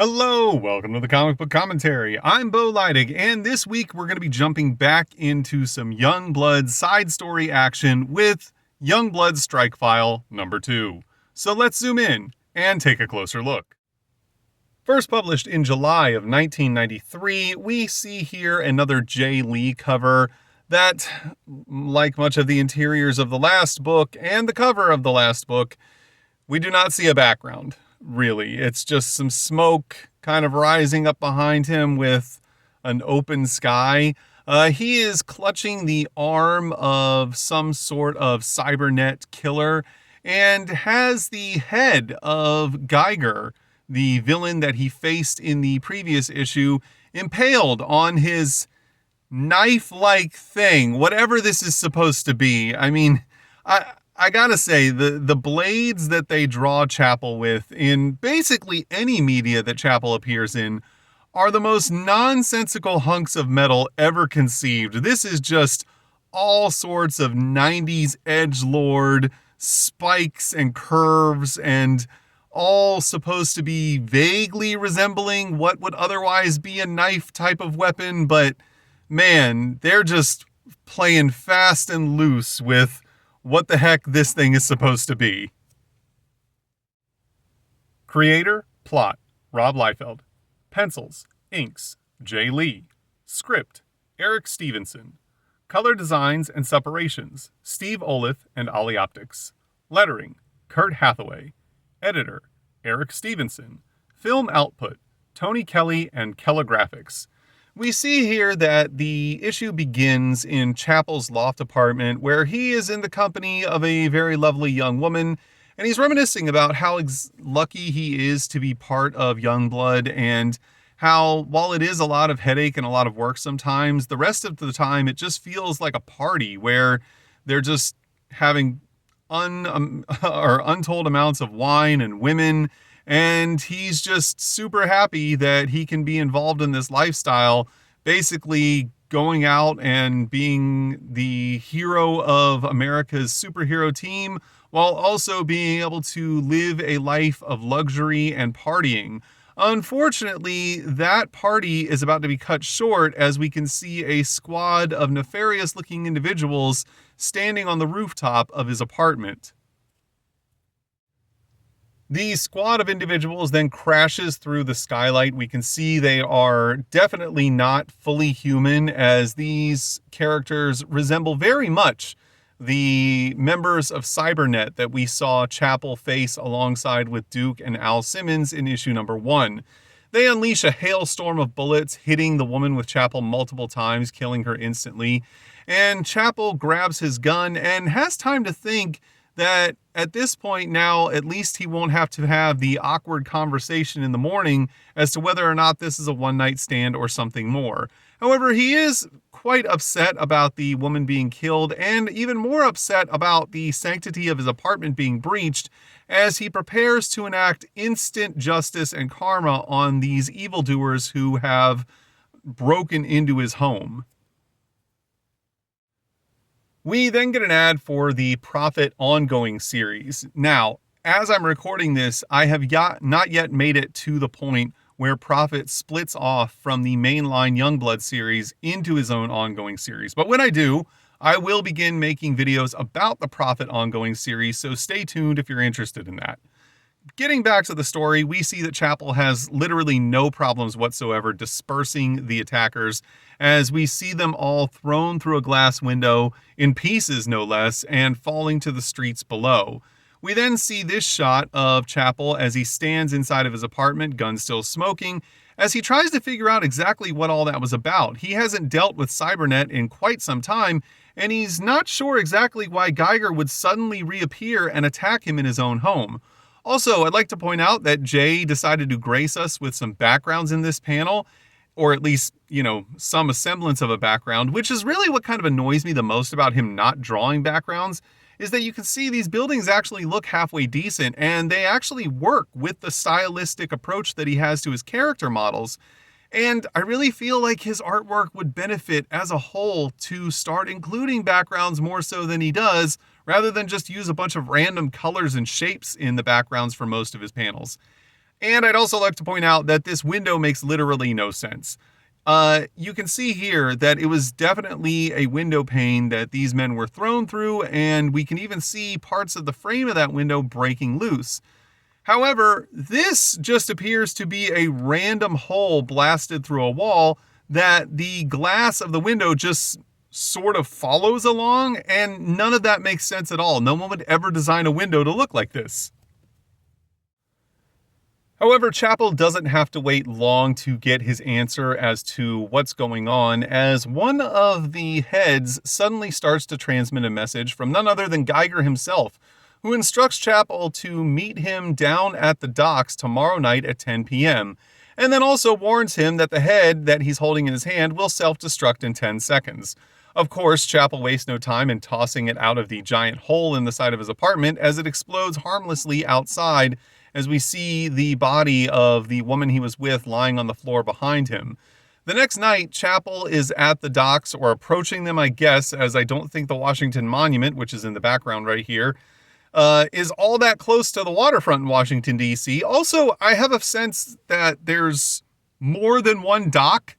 Hello, welcome to the Comic Book Commentary. I'm Bo Leidig, and this week we're going to be jumping back into some Youngblood side story action with Youngblood Srikefile number 2. So let's zoom in and take a closer look. First published in July of 1993, we see here another J. Lee cover that, like much of the interiors of the last book and the cover of the last book, we do not see a background. Really, it's just some smoke kind of rising up behind him with an open sky. He is clutching the arm of some sort of cybernet killer and has the head of Geiger, the villain that he faced in the previous issue, impaled on his knife-like thing, whatever this is supposed to be. I mean, I gotta say, the blades that they draw Chapel with in basically any media that Chapel appears in are the most nonsensical hunks of metal ever conceived. This is just all sorts of 90s edgelord spikes and curves, and all supposed to be vaguely resembling what would otherwise be a knife type of weapon, but man, they're just playing fast and loose with what the heck this thing is supposed to be. Creator, plot, Rob Liefeld. Pencils, inks, J. Lee. Script, Eric Stevenson. Color designs and separations, Steve Olith and Ollie Optics. Lettering, Kurt Hathaway. Editor, Eric Stevenson. Film output, Tony Kelly and Keller Graphics. We see here that the issue begins in Chapel's loft apartment, where he is in the company of a very lovely young woman, and he's reminiscing about how lucky he is to be part of Youngblood, and how, while it is a lot of headache and a lot of work sometimes, the rest of the time it just feels like a party where they're just having untold amounts of wine and women, and he's just super happy that he can be involved in this lifestyle, basically going out and being the hero of America's superhero team, while also being able to live a life of luxury and partying. Unfortunately, that party is about to be cut short as we can see a squad of nefarious-looking individuals standing on the rooftop of his apartment. The squad of individuals then crashes through the skylight. We can see they are definitely not fully human, as these characters resemble very much the members of Cybernet that we saw Chapel face alongside with Duke and Al Simmons in issue number 1. They unleash a hailstorm of bullets, hitting the woman with Chapel multiple times, killing her instantly. And Chapel grabs his gun and has time to think that at this point now, at least he won't have to have the awkward conversation in the morning as to whether or not this is a one-night stand or something more. However, he is quite upset about the woman being killed, and even more upset about the sanctity of his apartment being breached, as he prepares to enact instant justice and karma on these evildoers who have broken into his home. We then get an ad for the Prophet ongoing series. Now, as I'm recording this, I have not yet made it to the point where Prophet splits off from the mainline Youngblood series into his own ongoing series. But when I do, I will begin making videos about the Prophet ongoing series, so stay tuned if you're interested in that. Getting back to the story, we see that Chapel has literally no problems whatsoever dispersing the attackers, as we see them all thrown through a glass window, in pieces no less, and falling to the streets below. We then see this shot of Chapel as he stands inside of his apartment, gun still smoking, as he tries to figure out exactly what all that was about. He hasn't dealt with Cybernet in quite some time, and he's not sure exactly why Geiger would suddenly reappear and attack him in his own home. Also, I'd like to point out that Jay decided to grace us with some backgrounds in this panel, or at least, some semblance of a background, which is really what kind of annoys me the most about him not drawing backgrounds, is that you can see these buildings actually look halfway decent, and they actually work with the stylistic approach that he has to his character models. And I really feel like his artwork would benefit as a whole to start including backgrounds more so than he does, rather than just use a bunch of random colors and shapes in the backgrounds for most of his panels. And I'd also like to point out that this window makes literally no sense. You can see here that it was definitely a window pane that these men were thrown through, and we can even see parts of the frame of that window breaking loose. However, this just appears to be a random hole blasted through a wall that the glass of the window just sort of follows along, and none of that makes sense at all. No one would ever design a window to look like this. However, Chapel doesn't have to wait long to get his answer as to what's going on, as one of the heads suddenly starts to transmit a message from none other than Geiger himself, who instructs Chapel to meet him down at the docks tomorrow night at 10 p.m., and then also warns him that the head that he's holding in his hand will self-destruct in 10 seconds. Of course, Chapel wastes no time in tossing it out of the giant hole in the side of his apartment as it explodes harmlessly outside, as we see the body of the woman he was with lying on the floor behind him. The next night, Chapel is at the docks, or approaching them, I guess, as I don't think the Washington Monument, which is in the background right here, is all that close to the waterfront in Washington, D.C. Also, I have a sense that there's more than one dock,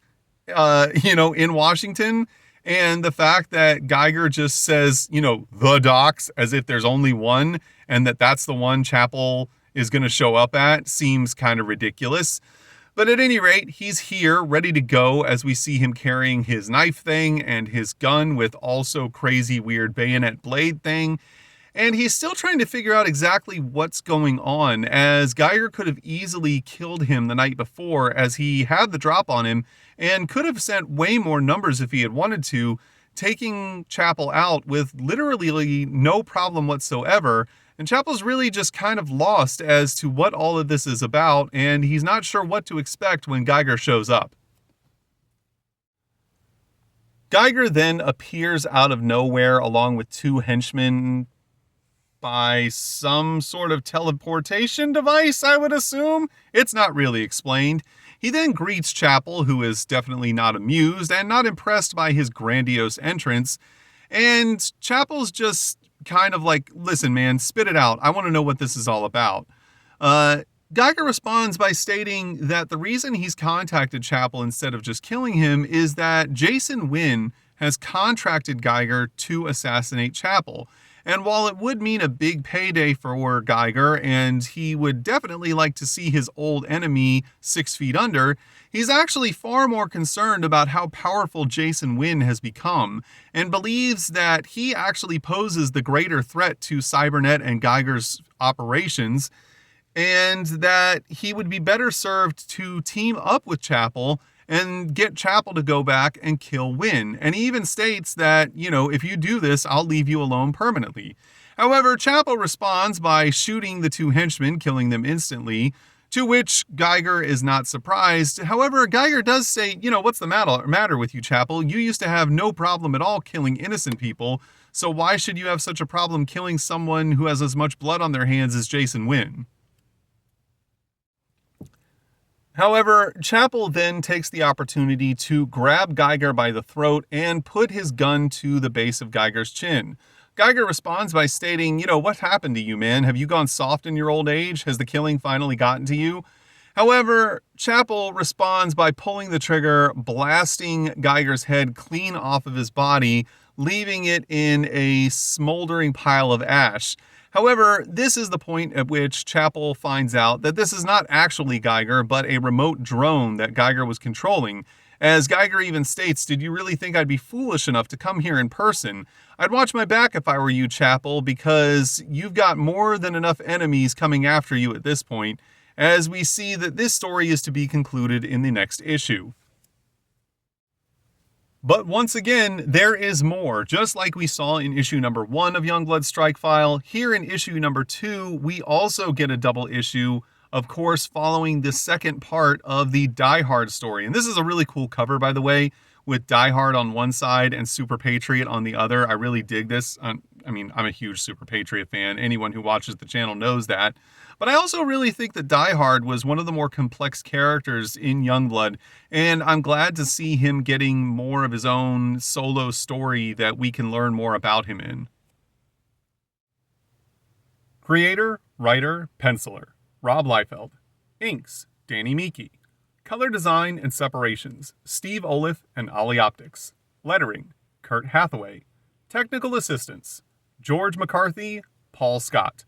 in Washington, and the fact that Geiger just says, the docks, as if there's only one, and that's the one Chapel is going to show up at, seems kind of ridiculous. But at any rate, he's here, ready to go, as we see him carrying his knife thing and his gun with also crazy weird bayonet blade thing. And he's still trying to figure out exactly what's going on, as Geiger could have easily killed him the night before, as he had the drop on him and could have sent way more numbers if he had wanted to, taking Chapel out with literally no problem whatsoever. And Chapel's really just kind of lost as to what all of this is about, and he's not sure what to expect when Geiger shows up. Geiger then appears out of nowhere along with two henchmen by some sort of teleportation device, I would assume. It's not really explained. He then greets Chapel, who is definitely not amused and not impressed by his grandiose entrance, and Chapel's just kind of like, listen, man, spit it out. I want to know what this is all about. Geiger responds by stating that the reason he's contacted Chapel instead of just killing him is that Jason Wynn has contracted Geiger to assassinate Chapel. And while it would mean a big payday for Geiger, and he would definitely like to see his old enemy 6 feet under, he's actually far more concerned about how powerful Jason Wynn has become, and believes that he actually poses the greater threat to Cybernet and Geiger's operations, and that he would be better served to team up with Chapel and get Chapel to go back and kill Wynn. And he even states that, if you do this, I'll leave you alone permanently. However, Chapel responds by shooting the two henchmen, killing them instantly, to which Geiger is not surprised. However, Geiger does say, what's the matter with you, Chapel? You used to have no problem at all killing innocent people, so why should you have such a problem killing someone who has as much blood on their hands as Jason Wynn? However, Chapel then takes the opportunity to grab Geiger by the throat and put his gun to the base of Geiger's chin. Geiger responds by stating, what happened to you, man? Have you gone soft in your old age? Has the killing finally gotten to you? However, Chapel responds by pulling the trigger, blasting Geiger's head clean off of his body, leaving it in a smoldering pile of ash. However, this is the point at which Chapel finds out that this is not actually Geiger, but a remote drone that Geiger was controlling. As Geiger even states, did you really think I'd be foolish enough to come here in person? I'd watch my back if I were you, Chapel, because you've got more than enough enemies coming after you at this point, as we see that this story is to be concluded in the next issue. But once again, there is more. Just like we saw in issue number 1 of Youngblood Srikefile, here in issue number 2, we also get a double issue, of course, following the second part of the Die Hard story. And this is a really cool cover, by the way, with Die Hard on one side and Super Patriot on the other. I really dig this. I'm a huge Super Patriot fan. Anyone who watches the channel knows that. But I also really think that Die Hard was one of the more complex characters in Youngblood, and I'm glad to see him getting more of his own solo story that we can learn more about him in. Creator, writer, penciler, Rob Liefeld. Inks, Danny Meeke. Color design and separations, Steve Oliff and Ollie Optics. Lettering, Kurt Hathaway. Technical assistants, George McCarthy, Paul Scott.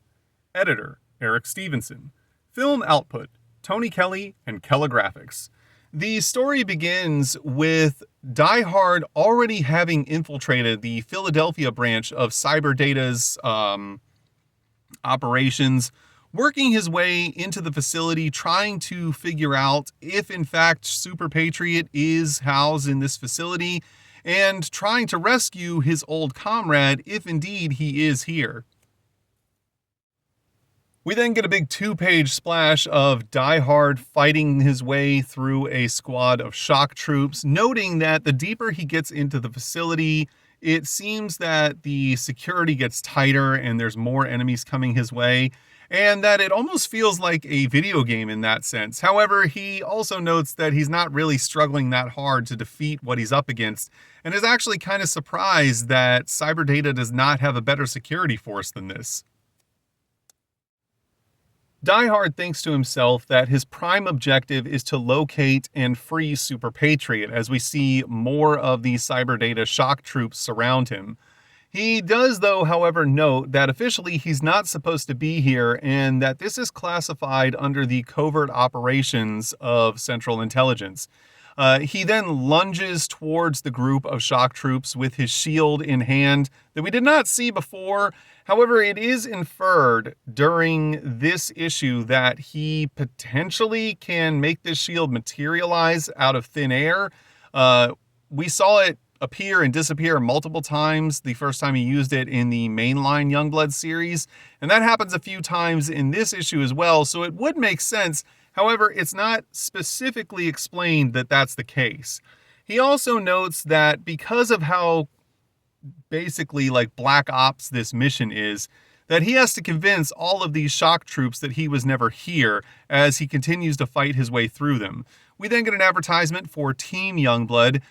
Editor, Eric Stevenson. Film output, Tony Kelly and Kella Graphics. The story begins with Die Hard already having infiltrated the Philadelphia branch of Cyberdata's operations, working his way into the facility, trying to figure out if in fact Super Patriot is housed in this facility, and trying to rescue his old comrade if indeed he is here. We then get a big 2-page splash of Die Hard fighting his way through a squad of shock troops, noting that the deeper he gets into the facility, it seems that the security gets tighter and there's more enemies coming his way, and that it almost feels like a video game in that sense. However, he also notes that he's not really struggling that hard to defeat what he's up against, and is actually kind of surprised that Cyberdata does not have a better security force than this. Die Hard thinks to himself that his prime objective is to locate and free Super Patriot as we see more of these Cyberdata shock troops surround him. He does, though, however, note that officially he's not supposed to be here and that this is classified under the covert operations of Central Intelligence. He then lunges towards the group of shock troops with his shield in hand that we did not see before. However, it is inferred during this issue that he potentially can make this shield materialize out of thin air. We saw it appear and disappear multiple times the first time he used it in the mainline Youngblood series, and that happens a few times in this issue as well, so it would make sense. However, it's not specifically explained that that's the case. He also notes that because of how basically like Black Ops this mission is, that he has to convince all of these shock troops that he was never here as he continues to fight his way through them. We then get an advertisement for Team Youngblood.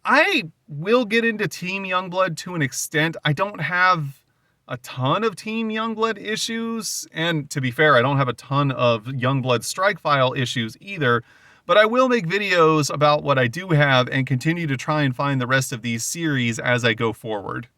I will get into Team Youngblood to an extent. I don't have a ton of Team Youngblood issues, and to be fair, I don't have a ton of Youngblood Srikefile issues either, but I will make videos about what I do have and continue to try and find the rest of these series as I go forward.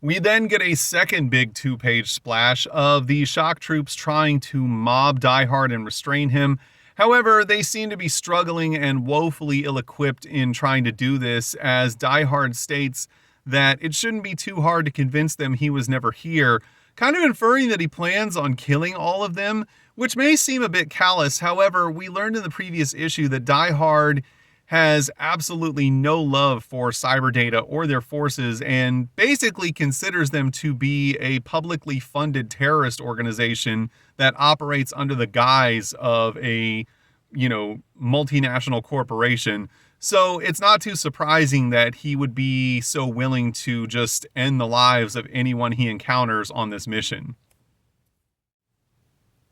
We then get a second big 2-page splash of the shock troops trying to mob Die Hard and restrain him. However, they seem to be struggling and woefully ill-equipped in trying to do this, as Die Hard states that it shouldn't be too hard to convince them he was never here, kind of inferring that he plans on killing all of them, which may seem a bit callous. However, we learned in the previous issue that Die Hard has absolutely no love for Cyberdata or their forces and basically considers them to be a publicly funded terrorist organization that operates under the guise of a, multinational corporation. So it's not too surprising that he would be so willing to just end the lives of anyone he encounters on this mission.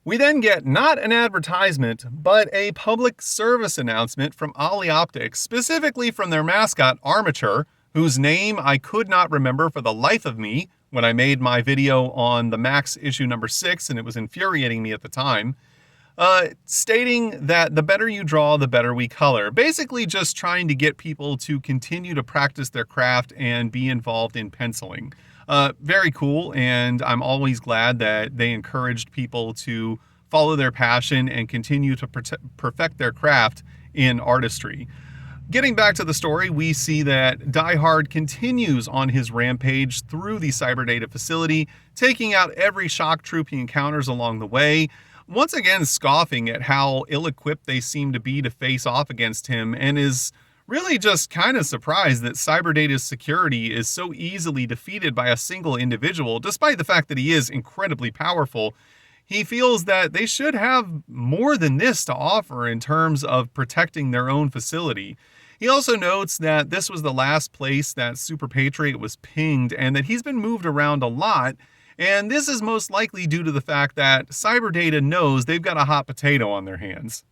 We then get not an advertisement, but a public service announcement from Ollie Optics, specifically from their mascot, Armature, whose name I could not remember for the life of me when I made my video on the Max issue number 6, and it was infuriating me at the time, stating that the better you draw, the better we color. Basically just trying to get people to continue to practice their craft and be involved in penciling. Very cool, and I'm always glad that they encouraged people to follow their passion and continue to perfect their craft in artistry. Getting back to the story, we see that Die Hard continues on his rampage through the Cyberdata facility, taking out every shock troop he encounters along the way, once again scoffing at how ill-equipped they seem to be to face off against him, and is really just kind of surprised that Cyberdata's security is so easily defeated by a single individual, despite the fact that he is incredibly powerful. He feels that they should have more than this to offer in terms of protecting their own facility. He also notes that this was the last place that Super Patriot was pinged and that he's been moved around a lot, and this is most likely due to the fact that Cyberdata knows they've got a hot potato on their hands.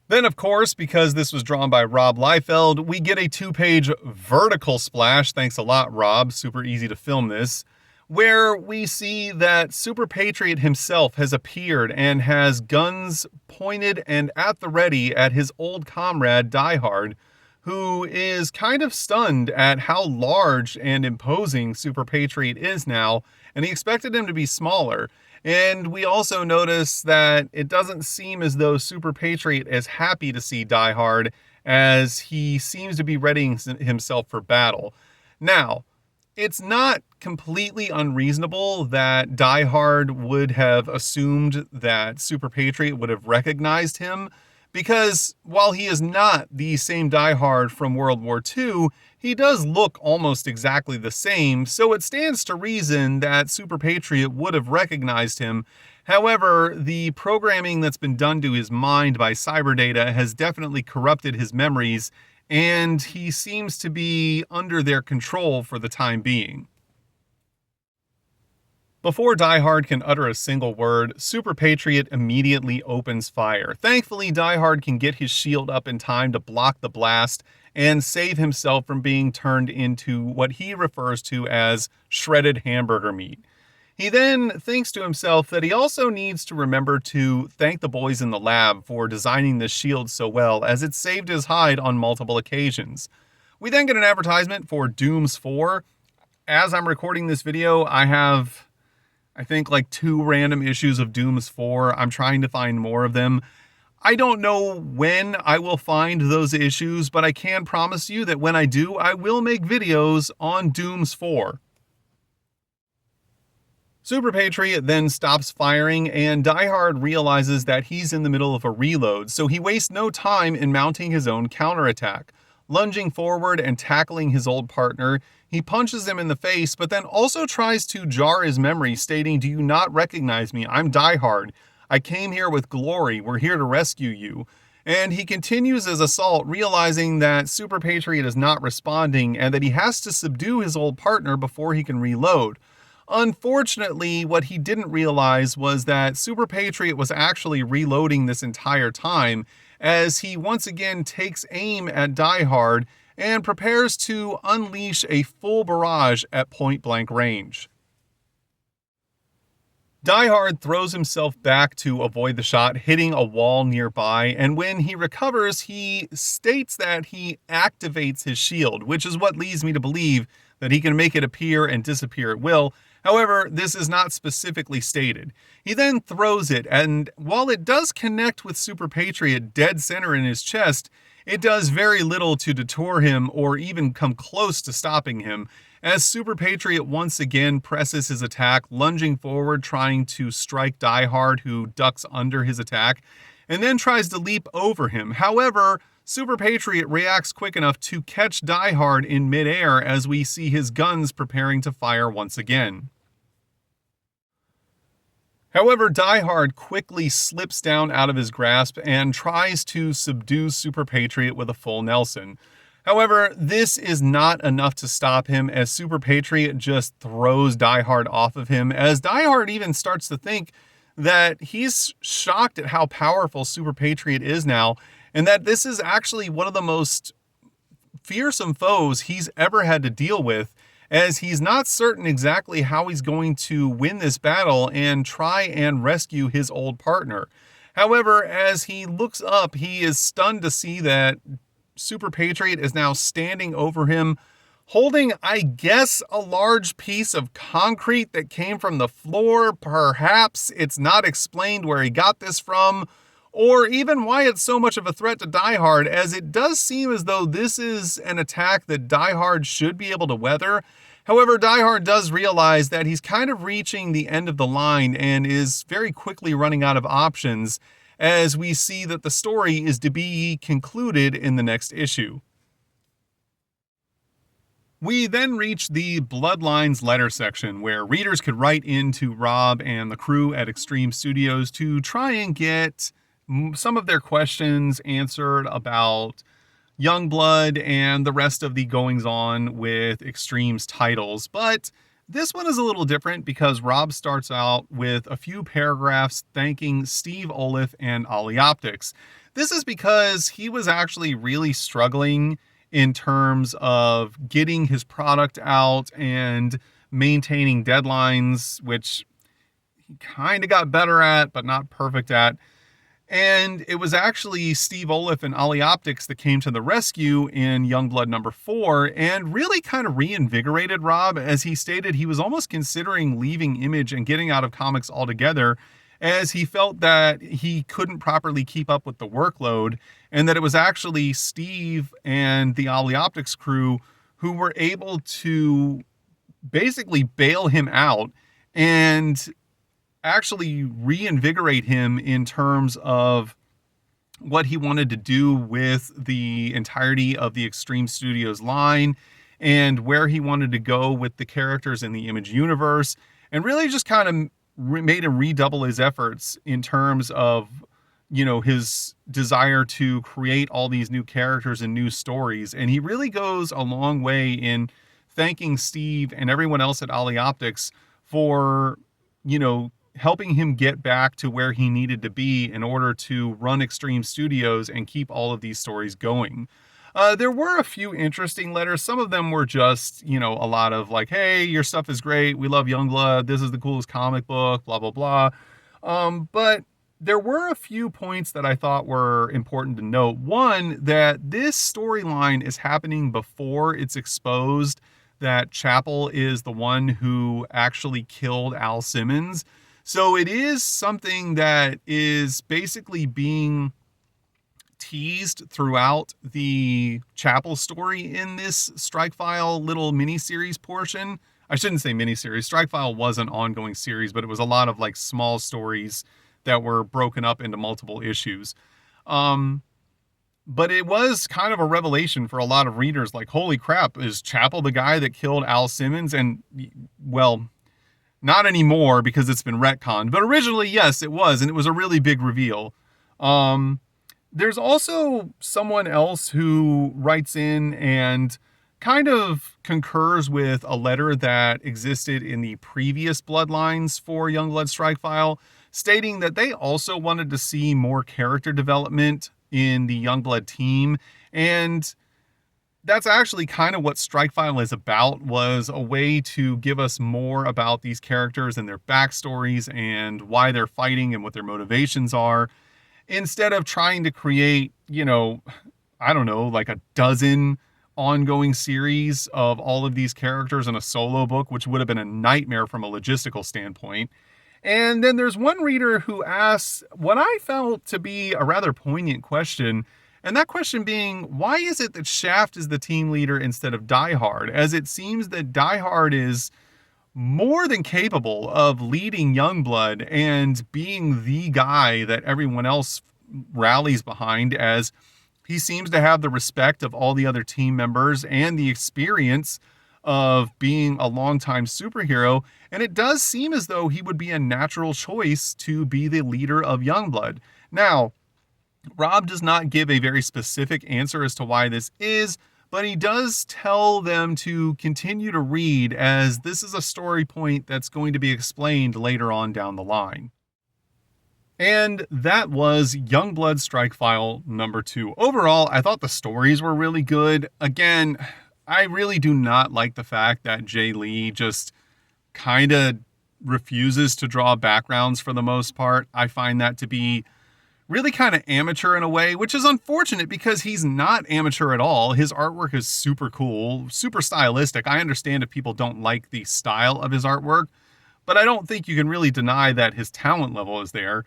Then, of course, because this was drawn by Rob Liefeld, we get a 2-page vertical splash. Thanks a lot, Rob. Super easy to film this. where we see that Super Patriot himself has appeared and has guns pointed and at the ready at his old comrade Die Hard, who is kind of stunned at how large and imposing Super Patriot is now, and he expected him to be smaller. And we also notice that it doesn't seem as though Super Patriot is happy to see Die Hard, as he seems to be readying himself for battle. Now, it's not completely unreasonable that Die Hard would have assumed that Super Patriot would have recognized him, because while he is not the same Die Hard from World War II, he does look almost exactly the same, so it stands to reason that Super Patriot would have recognized him. However, the programming that's been done to his mind by Cyberdata has definitely corrupted his memories, and he seems to be under their control for the time being. Before Die Hard can utter a single word, Super Patriot immediately opens fire. Thankfully, Die Hard can get his shield up in time to block the blast and save himself from being turned into what he refers to as shredded hamburger meat. He then thinks to himself that he also needs to remember to thank the boys in the lab for designing this shield so well, as it saved his hide on multiple occasions. We then get an advertisement for Dooms 4. As I'm recording this video, I have, I think, like 2 random issues of Dooms 4. I'm trying to find more of them. I don't know when I will find those issues, but I can promise you that when I do, I will make videos on Dooms 4. Super Patriot then stops firing, and Die Hard realizes that he's in the middle of a reload, so he wastes no time in mounting his own counterattack. Lunging forward and tackling his old partner, he punches him in the face, but then also tries to jar his memory, stating, "Do you not recognize me? I'm Die Hard. I came here with glory. We're here to rescue you." And he continues his assault, realizing that Super Patriot is not responding and that he has to subdue his old partner before he can reload. Unfortunately, what he didn't realize was that Super Patriot was actually reloading this entire time, as he once again takes aim at Die Hard and prepares to unleash a full barrage at point-blank range. Die Hard throws himself back to avoid the shot, hitting a wall nearby, and when he recovers, he states that he activates his shield, which is what leads me to believe that he can make it appear and disappear at will. However, this is not specifically stated. He then throws it, and while it does connect with Super Patriot dead center in his chest, it does very little to deter him or even come close to stopping him, as Super Patriot once again presses his attack, lunging forward, trying to strike Die Hard, who ducks under his attack, and then tries to leap over him. However, Super Patriot reacts quick enough to catch Die Hard in midair as we see his guns preparing to fire once again. However, Die Hard quickly slips down out of his grasp and tries to subdue Super Patriot with a full Nelson. However, this is not enough to stop him, as Super Patriot just throws Die Hard off of him, as Die Hard even starts to think that he's shocked at how powerful Super Patriot is now, and that this is actually one of the most fearsome foes he's ever had to deal with, as he's not certain exactly how he's going to win this battle and try and rescue his old partner. However, as he looks up, he is stunned to see that Super Patriot is now standing over him, holding, I guess, a large piece of concrete that came from the floor. Perhaps it's not explained where he got this from, or even why it's so much of a threat to Die Hard, as it does seem as though this is an attack that Die Hard should be able to weather. However, Die Hard does realize that he's kind of reaching the end of the line and is very quickly running out of options, as we see that the story is to be concluded in the next issue. We then reach the Bloodlines letter section, where readers could write in to Rob and the crew at Extreme Studios to try and get some of their questions answered about Youngblood and the rest of the goings-on with Extreme's titles. But this one is a little different, because Rob starts out with a few paragraphs thanking Steve Oliff and Ollie Optics. This is because he was actually really struggling in terms of getting his product out and maintaining deadlines, which he kind of got better at, but not perfect at. And it was actually Steve Oliff and Ollie Optics that came to the rescue in Youngblood #4 and really kind of reinvigorated Rob, as he stated he was almost considering leaving Image and getting out of comics altogether, as he felt that he couldn't properly keep up with the workload, and that it was actually Steve and the Ollie Optics crew who were able to basically bail him out and actually reinvigorate him in terms of what he wanted to do with the entirety of the Extreme Studios line and where he wanted to go with the characters in the Image universe, and really just kind of made him redouble his efforts in terms of, you know, his desire to create all these new characters and new stories. And he really goes a long way in thanking Steve and everyone else at Ollie Optics for, you know, helping him get back to where he needed to be in order to run Extreme Studios and keep all of these stories going. There were a few interesting letters. Some of them were just, you know, a lot of like, hey, your stuff is great. We love Youngblood. This is the coolest comic book, blah, blah, blah. But there were a few points that I thought were important to note. One, that this storyline is happening before it's exposed that Chapel is the one who actually killed Al Simmons. So it is something that is basically being teased throughout the Chapel story in this Strikefile little mini-series portion. I shouldn't say mini-series. Strikefile was an ongoing series, but it was a lot of like small stories that were broken up into multiple issues. But it was kind of a revelation for a lot of readers. Like, holy crap, is Chapel the guy that killed Al Simmons? And, well, not anymore because it's been retconned. But originally, yes, it was. And it was a really big reveal. There's also someone else who writes in and kind of concurs with a letter that existed in the previous Bloodlines for Youngblood Srikefile, stating that they also wanted to see more character development in the Youngblood team. And that's actually kind of what Strikefile is about, was a way to give us more about these characters and their backstories and why they're fighting and what their motivations are, instead of trying to create, you know, I don't know, like a dozen ongoing series of all of these characters in a solo book, which would have been a nightmare from a logistical standpoint. And then there's one reader who asks what I felt to be a rather poignant question, and that question being, why is it that Shaft is the team leader instead of Die Hard? As it seems that Die Hard is more than capable of leading Youngblood and being the guy that everyone else rallies behind, as he seems to have the respect of all the other team members and the experience of being a longtime superhero. And it does seem as though he would be a natural choice to be the leader of Youngblood. Now, Rob does not give a very specific answer as to why this is, but he does tell them to continue to read, as this is a story point that's going to be explained later on down the line. And that was Youngblood Srikefile #2. Overall, I thought the stories were really good. Again, I really do not like the fact that Jay Lee just kind of refuses to draw backgrounds for the most part. I find that to be really kind of amateur in a way, which is unfortunate because he's not amateur at all. His artwork is super cool, super stylistic. I understand if people don't like the style of his artwork, but I don't think you can really deny that his talent level is there.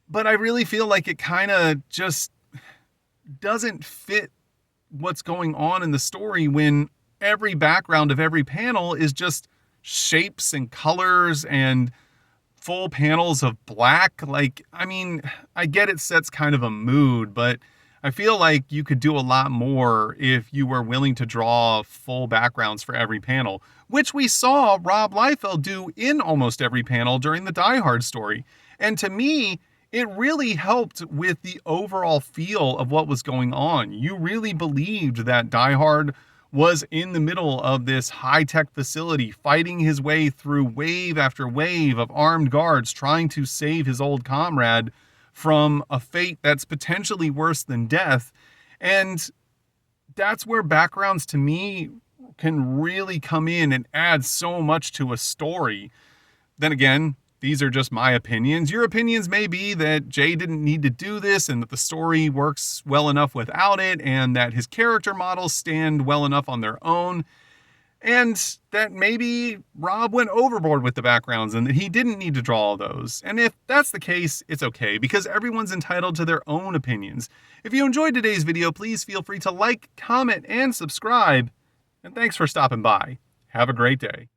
But I really feel like it kind of just doesn't fit what's going on in the story when every background of every panel is just shapes and colors and full panels of black. Like, I mean, I get it sets kind of a mood, but I feel like you could do a lot more if you were willing to draw full backgrounds for every panel, which we saw Rob Liefeld do in almost every panel during the Die Hard story. And to me, it really helped with the overall feel of what was going on. You really believed that Die Hard was in the middle of this high-tech facility, fighting his way through wave after wave of armed guards, trying to save his old comrade from a fate that's potentially worse than death. And that's where backgrounds, to me, can really come in and add so much to a story. Then again, these are just my opinions. Your opinions may be that Jay didn't need to do this and that the story works well enough without it and that his character models stand well enough on their own and that maybe Rob went overboard with the backgrounds and that he didn't need to draw all those. And if that's the case, it's okay because everyone's entitled to their own opinions. If you enjoyed today's video, please feel free to like, comment, and subscribe. And thanks for stopping by. Have a great day.